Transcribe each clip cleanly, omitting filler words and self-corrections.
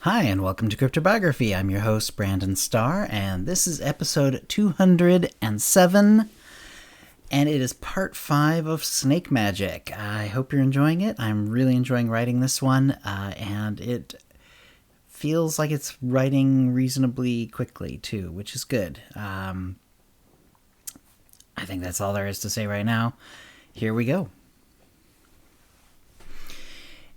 Hi, and welcome to CryptoBiography. I'm your host, Brandon Starr, and this is episode 207, and it is part 5 of Snake Magic. I hope you're enjoying it. I'm really enjoying writing this one, and it feels like it's writing reasonably quickly, too, which is good. I think that's all there is to say right now. Here we go.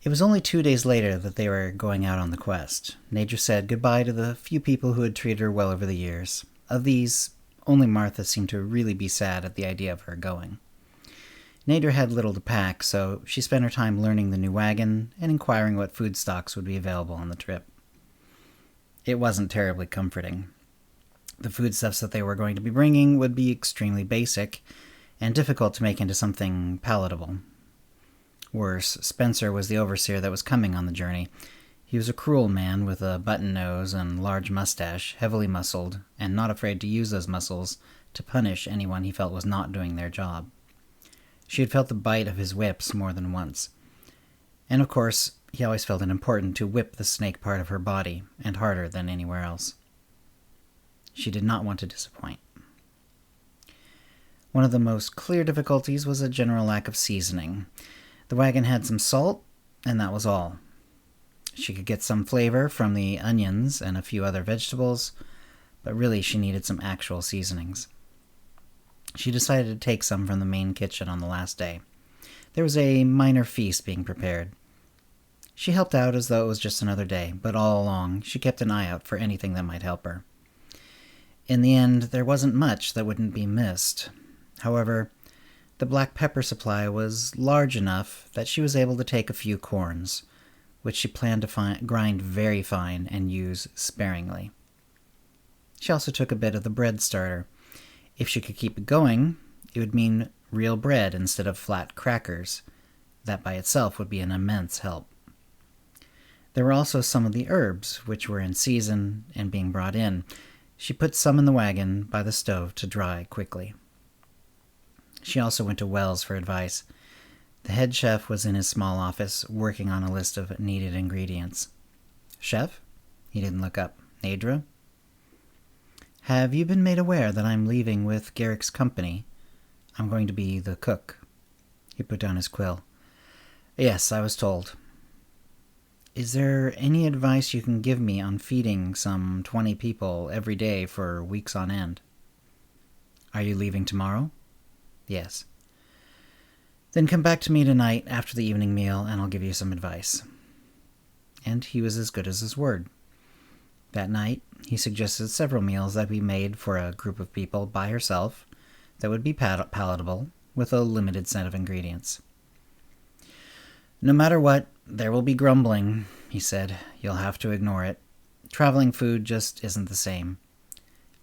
It was only 2 days later that they were going out on the quest. Neidre said goodbye to the few people who had treated her well over the years. Of these, only Martha seemed to really be sad at the idea of her going. Neidre had little to pack, so she spent her time learning the new wagon and inquiring what food stocks would be available on the trip. It wasn't terribly comforting. The foodstuffs that they were going to be bringing would be extremely basic and difficult to make into something palatable. Worse, Spencer was the overseer that was coming on the journey. He was a cruel man with a button nose and large mustache, heavily muscled, and not afraid to use those muscles to punish anyone he felt was not doing their job. She had felt the bite of his whips more than once. And of course, he always felt it important to whip the snake part of her body, and harder than anywhere else. She did not want to disappoint. One of the most clear difficulties was a general lack of seasoning. The wagon had some salt, and that was all. She could get some flavor from the onions and a few other vegetables, but really she needed some actual seasonings. She decided to take some from the main kitchen on the last day. There was a minor feast being prepared. She helped out as though it was just another day, but all along she kept an eye out for anything that might help her. In the end, there wasn't much that wouldn't be missed. However, the black pepper supply was large enough that she was able to take a few corns, which she planned to grind very fine and use sparingly. She also took a bit of the bread starter. If she could keep it going, it would mean real bread instead of flat crackers. That by itself would be an immense help. There were also some of the herbs, which were in season and being brought in. She put some in the wagon by the stove to dry quickly. She also went to Wells for advice. The head chef was in his small office, working on a list of needed ingredients. Chef? He didn't look up. Neidre? Have you been made aware that I'm leaving with Garrick's company? I'm going to be the cook. He put down his quill. Yes, I was told. Is there any advice you can give me on feeding some 20 people every day for weeks on end? Are you leaving tomorrow? Yes. Then come back to me tonight after the evening meal, and I'll give you some advice. And he was as good as his word. That night, he suggested several meals that be made for a group of people by herself that would be palatable with a limited set of ingredients. No matter what, there will be grumbling, he said. You'll have to ignore it. Traveling food just isn't the same.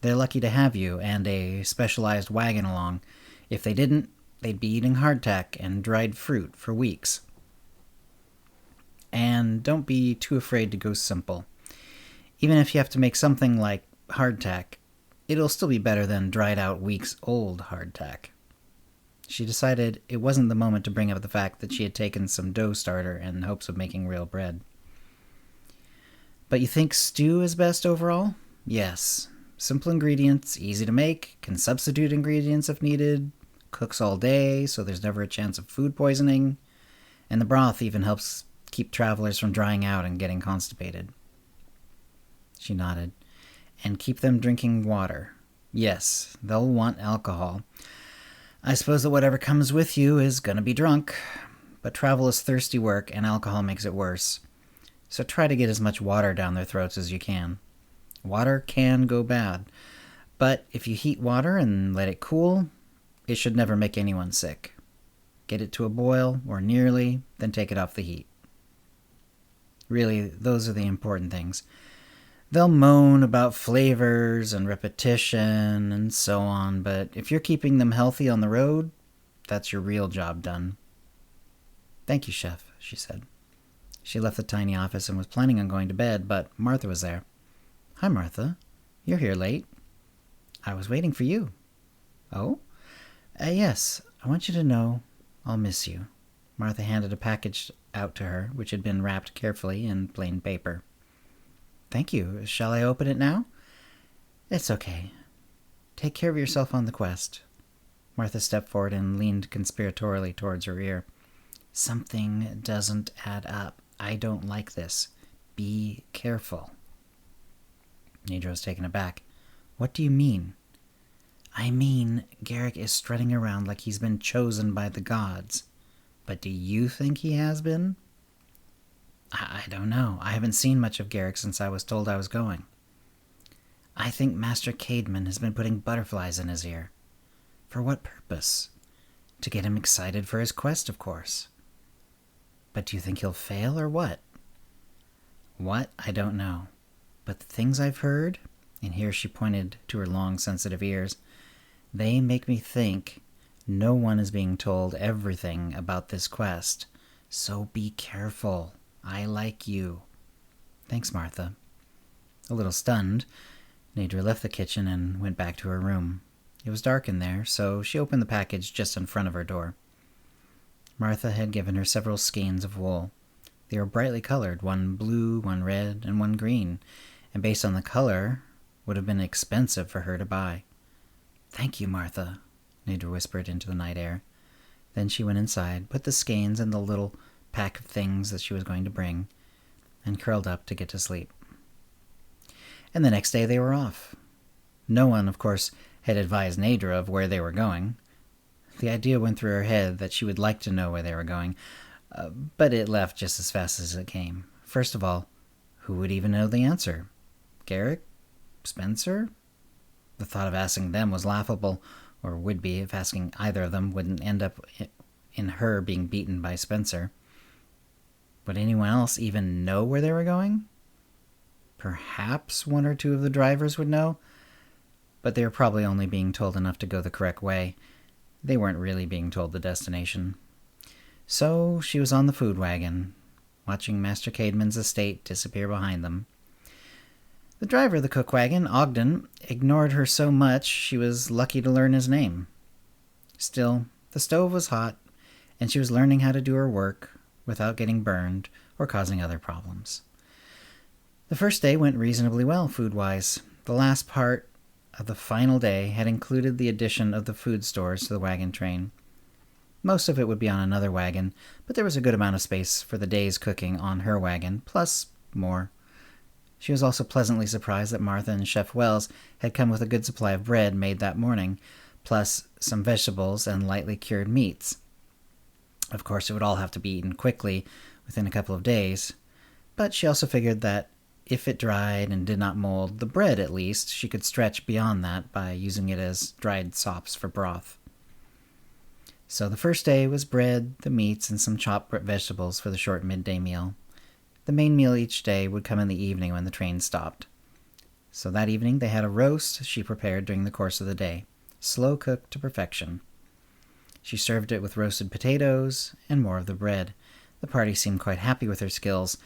They're lucky to have you and a specialized wagon along. If they didn't, they'd be eating hardtack and dried fruit for weeks. And don't be too afraid to go simple. Even if you have to make something like hardtack, it'll still be better than dried out weeks-old hardtack. She decided it wasn't the moment to bring up the fact that she had taken some dough starter in hopes of making real bread. But you think stew is best overall? Yes. Simple ingredients, easy to make, can substitute ingredients if needed, cooks all day, so there's never a chance of food poisoning, and the broth even helps keep travelers from drying out and getting constipated. She nodded. And keep them drinking water. Yes, they'll want alcohol. I suppose that whatever comes with you is going to be drunk, but travel is thirsty work and alcohol makes it worse. So try to get as much water down their throats as you can. Water can go bad, but if you heat water and let it cool, it should never make anyone sick. Get it to a boil, or nearly, then take it off the heat. Really, those are the important things. They'll moan about flavors and repetition and so on, but if you're keeping them healthy on the road, that's your real job done. Thank you, Chef, she said. She left the tiny office and was planning on going to bed, but Martha was there. Hi, Martha. You're here late. I was waiting for you. Oh? Yes, I want you to know I'll miss you. Martha handed a package out to her, which had been wrapped carefully in plain paper. Thank you. Shall I open it now? It's okay. Take care of yourself on the quest. Martha stepped forward and leaned conspiratorially towards her ear. Something doesn't add up. I don't like this. Be careful. Neidre was taken aback. What do you mean? I mean, Garrick is strutting around like he's been chosen by the gods. But do you think he has been? I don't know. I haven't seen much of Garrick since I was told I was going. I think Master Caedmon has been putting butterflies in his ear. For what purpose? To get him excited for his quest, of course. But do you think he'll fail, or what? What? I don't know. But the things I've heard, and here she pointed to her long, sensitive ears, they make me think no one is being told everything about this quest. So be careful. I like you. Thanks, Martha. A little stunned, Neidre left the kitchen and went back to her room. It was dark in there, so she opened the package just in front of her door. Martha had given her several skeins of wool. They were brightly colored, one blue, one red, and one green, and based on the color, would have been expensive for her to buy. Thank you, Martha, Neidre whispered into the night air. Then she went inside, put the skeins in the little pack of things that she was going to bring, and curled up to get to sleep. And the next day they were off. No one, of course, had advised Neidre of where they were going. The idea went through her head that she would like to know where they were going, but it left just as fast as it came. First of all, who would even know the answer? Garrick? Spencer? The thought of asking them was laughable, or would be if asking either of them wouldn't end up in her being beaten by Spencer. Would anyone else even know where they were going? Perhaps one or two of the drivers would know, but they were probably only being told enough to go the correct way. They weren't really being told the destination. So she was on the food wagon, watching Master Caedmon's estate disappear behind them. The driver of the cook wagon, Ogden, ignored her so much she was lucky to learn his name. Still, the stove was hot, and she was learning how to do her work without getting burned or causing other problems. The first day went reasonably well, food-wise. The last part of the final day had included the addition of the food stores to the wagon train. Most of it would be on another wagon, but there was a good amount of space for the day's cooking on her wagon, plus more. She was also pleasantly surprised that Martha and Chef Wells had come with a good supply of bread made that morning, plus some vegetables and lightly cured meats. Of course, it would all have to be eaten quickly, within a couple of days, but she also figured that if it dried and did not mold, the bread, at least, she could stretch beyond that by using it as dried sops for broth. So the first day was bread, the meats, and some chopped vegetables for the short midday meal. The main meal each day would come in the evening when the train stopped. So that evening they had a roast she prepared during the course of the day, slow-cooked to perfection. She served it with roasted potatoes and more of the bread. The party seemed quite happy with her skills,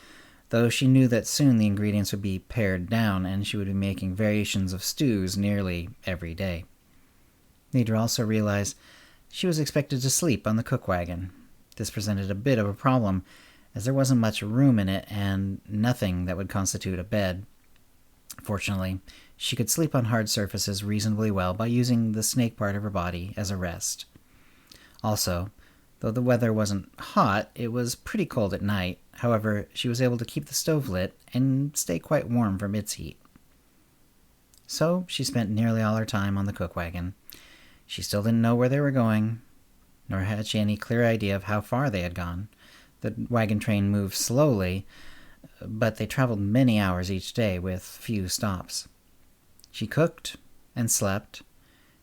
though she knew that soon the ingredients would be pared down and she would be making variations of stews nearly every day. Neidre also realized she was expected to sleep on the cook wagon. This presented a bit of a problem, as there wasn't much room in it and nothing that would constitute a bed. Fortunately, she could sleep on hard surfaces reasonably well by using the snake part of her body as a rest. Also, though the weather wasn't hot, it was pretty cold at night. However, she was able to keep the stove lit and stay quite warm from its heat. So she spent nearly all her time on the cook wagon. She still didn't know where they were going, nor had she any clear idea of how far they had gone. The wagon train moved slowly, but they traveled many hours each day with few stops. She cooked and slept,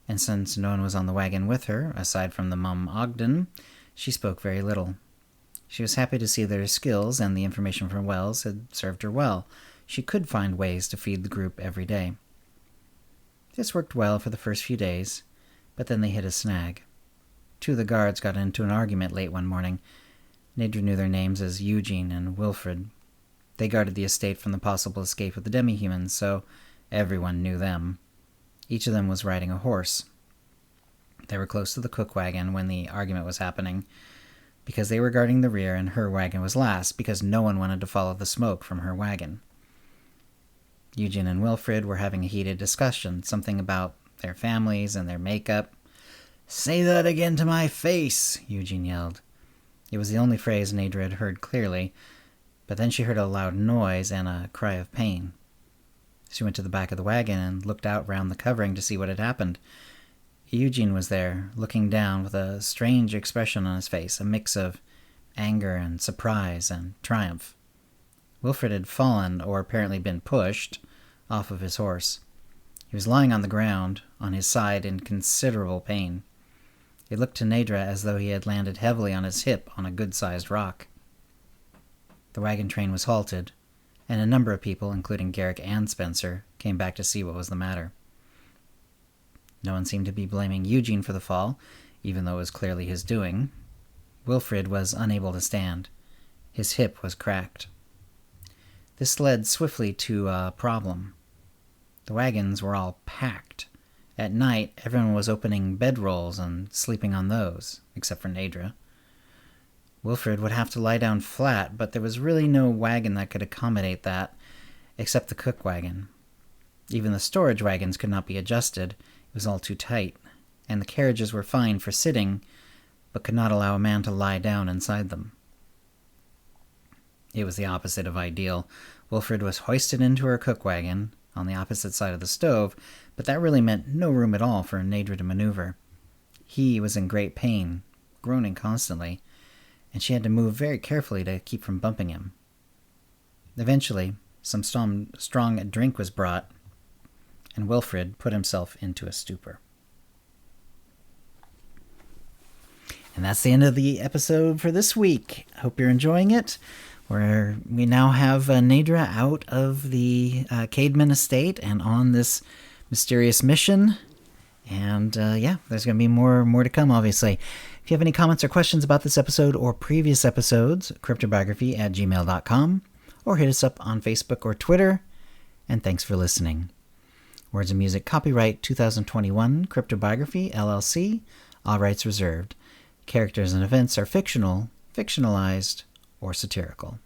and since no one was on the wagon with her, aside from the mum Ogden, she spoke very little. She was happy to see that her skills and the information from Wells had served her well. She could find ways to feed the group every day. This worked well for the first few days, but then they hit a snag. Two of the guards got into an argument late one morning. Neidre knew their names as Eugene and Wilfred. They guarded the estate from the possible escape of the demi-humans, so everyone knew them. Each of them was riding a horse. They were close to the cook wagon when the argument was happening, because they were guarding the rear and her wagon was last, because no one wanted to follow the smoke from her wagon. Eugene and Wilfred were having a heated discussion, something about their families and their makeup. "Say that again to my face," Eugene yelled. It was the only phrase Neidre had heard clearly, but then she heard a loud noise and a cry of pain. She went to the back of the wagon and looked out round the covering to see what had happened. Eugene was there, looking down with a strange expression on his face, a mix of anger and surprise and triumph. Wilfred had fallen, or apparently been pushed, off of his horse. He was lying on the ground, on his side, in considerable pain. It looked to Neidre as though he had landed heavily on his hip on a good-sized rock. The wagon train was halted, and a number of people, including Garrick and Spencer, came back to see what was the matter. No one seemed to be blaming Eugene for the fall, even though it was clearly his doing. Wilfred was unable to stand. His hip was cracked. This led swiftly to a problem. The wagons were all packed. At night, everyone was opening bedrolls and sleeping on those, except for Neidre. Wilfred would have to lie down flat, but there was really no wagon that could accommodate that, except the cook wagon. Even the storage wagons could not be adjusted. It was all too tight, and the carriages were fine for sitting, but could not allow a man to lie down inside them. It was the opposite of ideal. Wilfred was hoisted into her cook wagon, on the opposite side of the stove, but that really meant no room at all for Neidre to maneuver. He was in great pain, groaning constantly, and she had to move very carefully to keep from bumping him. Eventually, some strong drink was brought, and Wilfred put himself into a stupor. And that's the end of the episode for this week. Hope you're enjoying it. Where we now have Neidre out of the Caedmon estate and on this mysterious mission. And there's going to be more to come, obviously. If you have any comments or questions about this episode or previous episodes, CryptoBiography@gmail.com, or hit us up on Facebook or Twitter. And thanks for listening. Words and music copyright 2021 CryptoBiography, LLC, all rights reserved. Characters and events are fictional, fictionalized, or satirical.